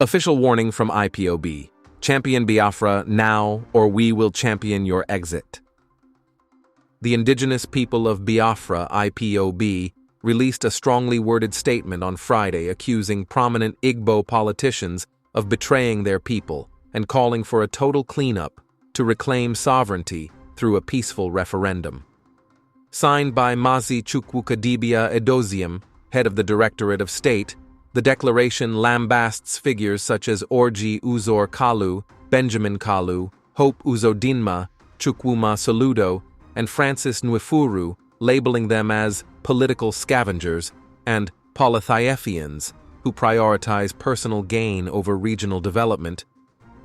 Official warning from Ipob. Champion Biafra now, or we will champion your exit. The indigenous people of Biafra, Ipob, released a strongly worded statement on Friday accusing prominent Igbo politicians of betraying their people and calling for a total cleanup to reclaim sovereignty through a peaceful referendum. Signed by Mazi Chukwukadibia Edozium, head of the Directorate of State, the declaration lambasts figures such as Orji Uzor Kalu, Benjamin Kalu, Hope Uzodinma, Chukwuma Soludo, and Francis Nwifuru, labeling them as political scavengers and polytheifians who prioritize personal gain over regional development.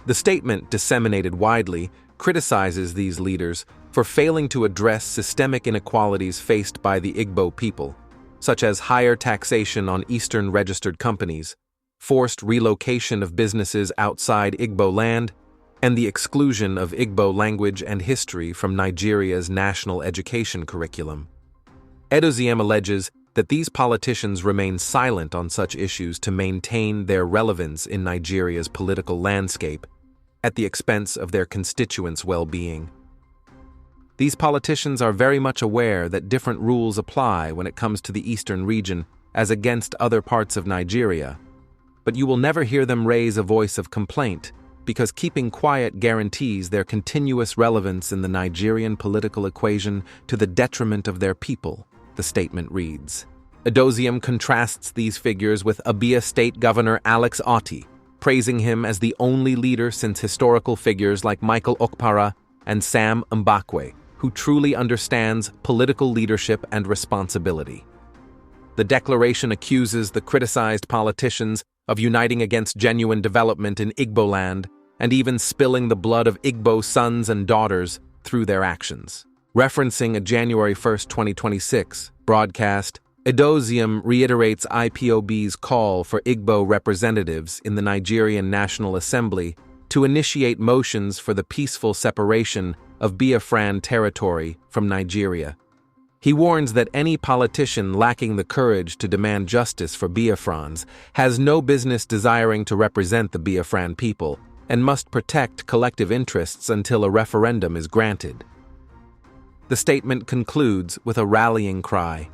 The statement, disseminated widely, criticizes these leaders for failing to address systemic inequalities faced by the Igbo people, such as higher taxation on Eastern registered companies, forced relocation of businesses outside Igbo land, and the exclusion of Igbo language and history from Nigeria's national education curriculum. Edozium alleges that these politicians remain silent on such issues to maintain their relevance in Nigeria's political landscape at the expense of their constituents' well-being. These politicians are very much aware that different rules apply when it comes to the eastern region as against other parts of Nigeria, but you will never hear them raise a voice of complaint because keeping quiet guarantees their continuous relevance in the Nigerian political equation to the detriment of their people, the statement reads. Edozium contrasts these figures with Abia State Governor Alex Otti, praising him as the only leader since historical figures like Michael Okpara and Sam Mbakwe, who truly understands political leadership and responsibility. The declaration accuses the criticized politicians of uniting against genuine development in Igbo land and even spilling the blood of Igbo sons and daughters through their actions. Referencing a January 1, 2026 broadcast, Edozium reiterates Ipob's call for Igbo representatives in the Nigerian National Assembly to initiate motions for the peaceful separation of Biafran territory from Nigeria. He warns that any politician lacking the courage to demand justice for Biafrans has no business desiring to represent the Biafran people and must protect collective interests until a referendum is granted. The statement concludes with a rallying cry.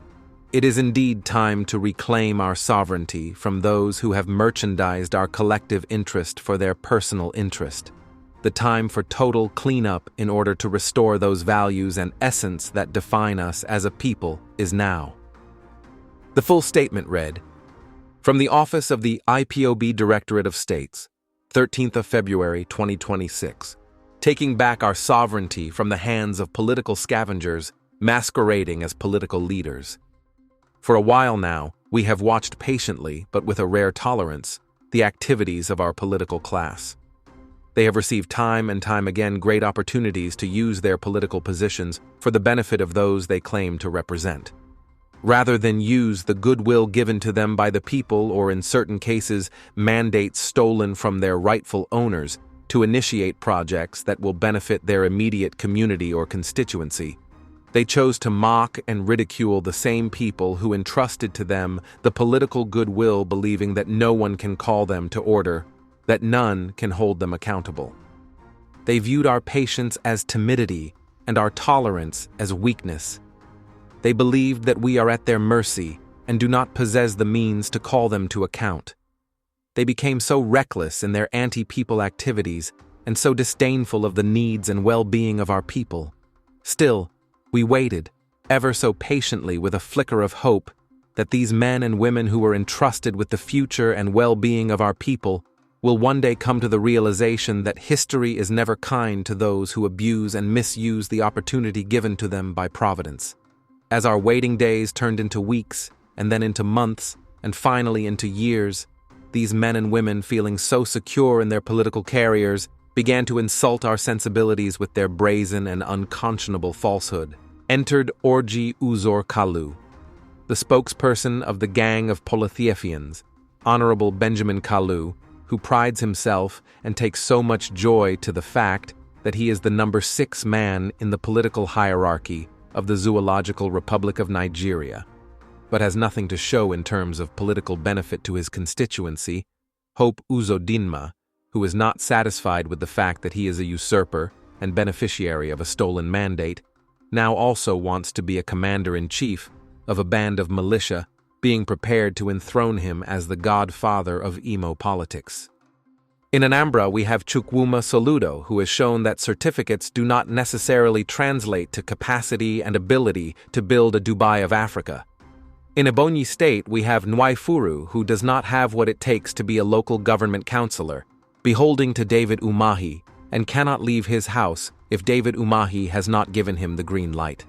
It is indeed time to reclaim our sovereignty from those who have merchandised our collective interest for their personal interest. The time for total cleanup in order to restore those values and essence that define us as a people is now. The full statement read, from the Office of the Ipob Directorate of States, 13th of February 2026. Taking back our sovereignty from the hands of political scavengers masquerading as political leaders. For a while now, we have watched patiently, but with a rare tolerance, the activities of our political class. They have received time and time again great opportunities to use their political positions for the benefit of those they claim to represent. Rather than use the goodwill given to them by the people or in certain cases mandates stolen from their rightful owners to initiate projects that will benefit their immediate community or constituency, they chose to mock and ridicule the same people who entrusted to them the political goodwill, believing that no one can call them to order, that none can hold them accountable. They viewed our patience as timidity and our tolerance as weakness. They believed that we are at their mercy and do not possess the means to call them to account. They became so reckless in their anti-people activities and so disdainful of the needs and well-being of our people. Still, we waited, ever so patiently with a flicker of hope, that these men and women who were entrusted with the future and well-being of our people will one day come to the realization that history is never kind to those who abuse and misuse the opportunity given to them by Providence. As our waiting days turned into weeks, and then into months, and finally into years, these men and women, feeling so secure in their political carriers, began to insult our sensibilities with their brazen and unconscionable falsehood. Entered Orji Uzor Kalu, the spokesperson of the gang of polytheifians, Honorable Benjamin Kalu, who prides himself and takes so much joy to the fact that he is the number 6 man in the political hierarchy of the Zoological Republic of Nigeria, but has nothing to show in terms of political benefit to his constituency, Hope Uzodinma, who is not satisfied with the fact that he is a usurper and beneficiary of a stolen mandate, now also wants to be a commander-in-chief of a band of militia being prepared to enthrone him as the godfather of emo politics. In Anambra, we have Chukwuma Soludo, who has shown that certificates do not necessarily translate to capacity and ability to build a Dubai of Africa. In Ebonyi State, we have Nwaifuru, who does not have what it takes to be a local government councillor, beholding to David Umahi, and cannot leave his house if David Umahi has not given him the green light.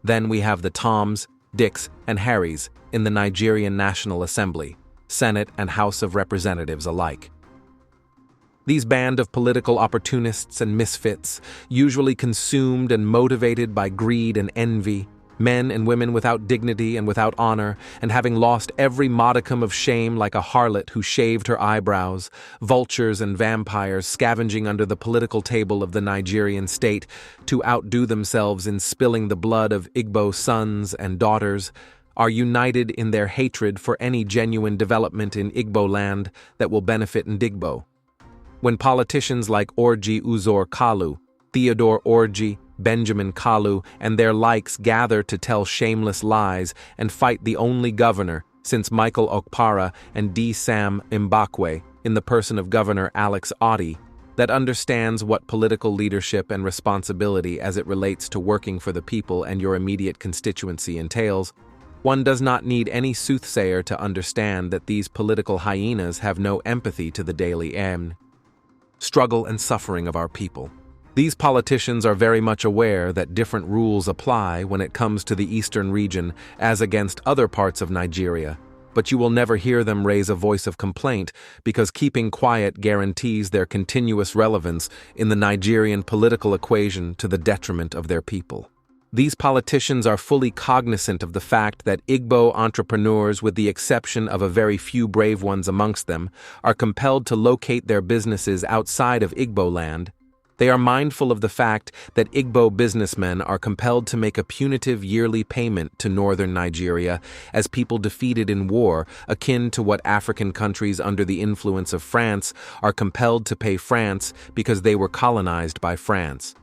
Then we have the Toms, Dicks, and Harrys in the Nigerian National Assembly, Senate, and House of Representatives alike. These band of political opportunists and misfits, usually consumed and motivated by greed and envy, men and women without dignity and without honor, and having lost every modicum of shame like a harlot who shaved her eyebrows, vultures and vampires scavenging under the political table of the Nigerian state to outdo themselves in spilling the blood of Igbo sons and daughters, are united in their hatred for any genuine development in Igbo land that will benefit Ndigbo. When politicians like Orji Uzor Kalu, Theodore Orji, Benjamin Kalu, and their likes gather to tell shameless lies and fight the only governor since Michael Okpara and D. Sam Mbakwe in the person of Governor Alex Otti that understands what political leadership and responsibility as it relates to working for the people and your immediate constituency entails, one does not need any soothsayer to understand that these political hyenas have no empathy to the daily struggle and suffering of our people. These politicians are very much aware that different rules apply when it comes to the eastern region as against other parts of Nigeria, but you will never hear them raise a voice of complaint because keeping quiet guarantees their continuous relevance in the Nigerian political equation to the detriment of their people. These politicians are fully cognizant of the fact that Igbo entrepreneurs, with the exception of a very few brave ones amongst them, are compelled to locate their businesses outside of Igbo land. They are mindful of the fact that Igbo businessmen are compelled to make a punitive yearly payment to northern Nigeria as people defeated in war, akin to what African countries under the influence of France are compelled to pay France because they were colonized by France.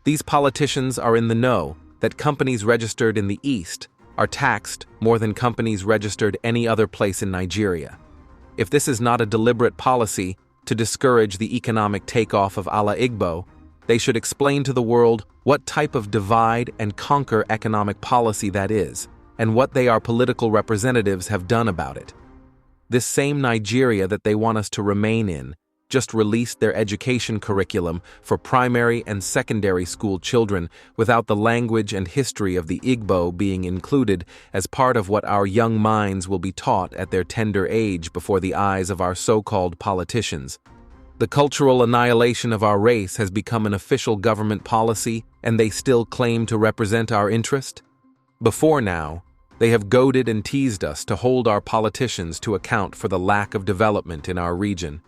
These politicians are in the know that companies registered in the East are taxed more than companies registered any other place in Nigeria. If this is not a deliberate policy to discourage the economic takeoff of Ala Igbo, they should explain to the world what type of divide and conquer economic policy that is, and what their political representatives have done about it. This same Nigeria that they want us to remain in just released their education curriculum for primary and secondary school children without the language and history of the Igbo being included as part of what our young minds will be taught at their tender age before the eyes of our so-called politicians. The cultural annihilation of our race has become an official government policy, and they still claim to represent our interest? Before now, they have goaded and teased us to hold our politicians to account for the lack of development in our region.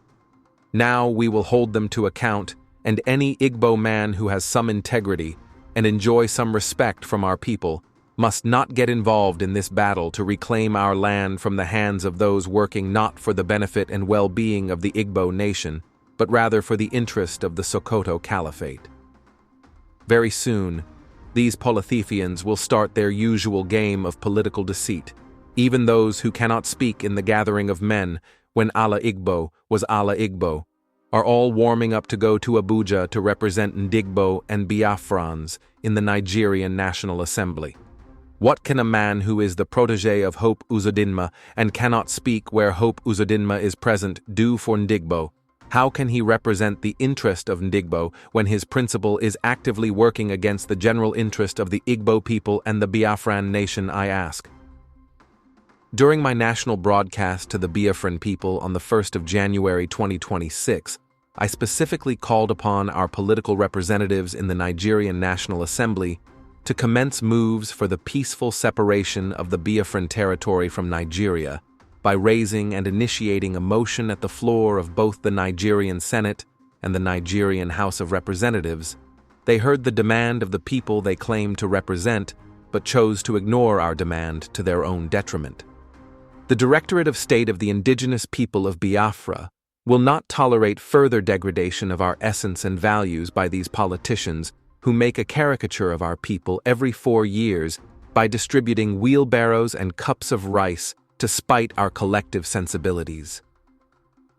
Now we will hold them to account, and any Igbo man who has some integrity and enjoy some respect from our people must not get involved in this battle to reclaim our land from the hands of those working not for the benefit and well-being of the Igbo nation, but rather for the interest of the Sokoto Caliphate. Very soon, these Polytheians will start their usual game of political deceit. Even those who cannot speak in the gathering of men when Ala Igbo was Ala Igbo, are all warming up to go to Abuja to represent Ndigbo and Biafrans in the Nigerian National Assembly. What can a man who is the protege of Hope Uzodinma and cannot speak where Hope Uzodinma is present do for Ndigbo? How can he represent the interest of Ndigbo when his principal is actively working against the general interest of the Igbo people and the Biafran nation, I ask? During my national broadcast to the Biafran people on the 1st of January 2026, I specifically called upon our political representatives in the Nigerian National Assembly to commence moves for the peaceful separation of the Biafran territory from Nigeria by raising and initiating a motion at the floor of both the Nigerian Senate and the Nigerian House of Representatives. They heard the demand of the people they claimed to represent, but chose to ignore our demand to their own detriment. The Directorate of State of the Indigenous People of Biafra will not tolerate further degradation of our essence and values by these politicians who make a caricature of our people every 4 years by distributing wheelbarrows and cups of rice to spite our collective sensibilities.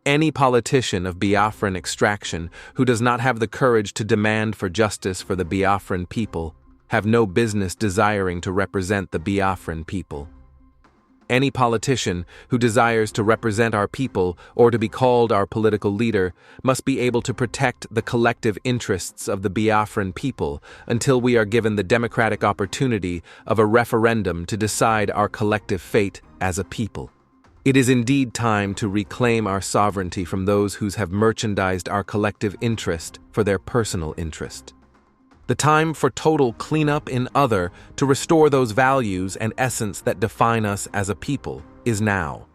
Any politician of Biafran extraction who does not have the courage to demand for justice for the Biafran people have no business desiring to represent the Biafran people. Any politician who desires to represent our people or to be called our political leader must be able to protect the collective interests of the Biafran people until we are given the democratic opportunity of a referendum to decide our collective fate as a people. It is indeed time to reclaim our sovereignty from those who have merchandised our collective interest for their personal interest. The time for total cleanup in other to restore those values and essence that define us as a people is now.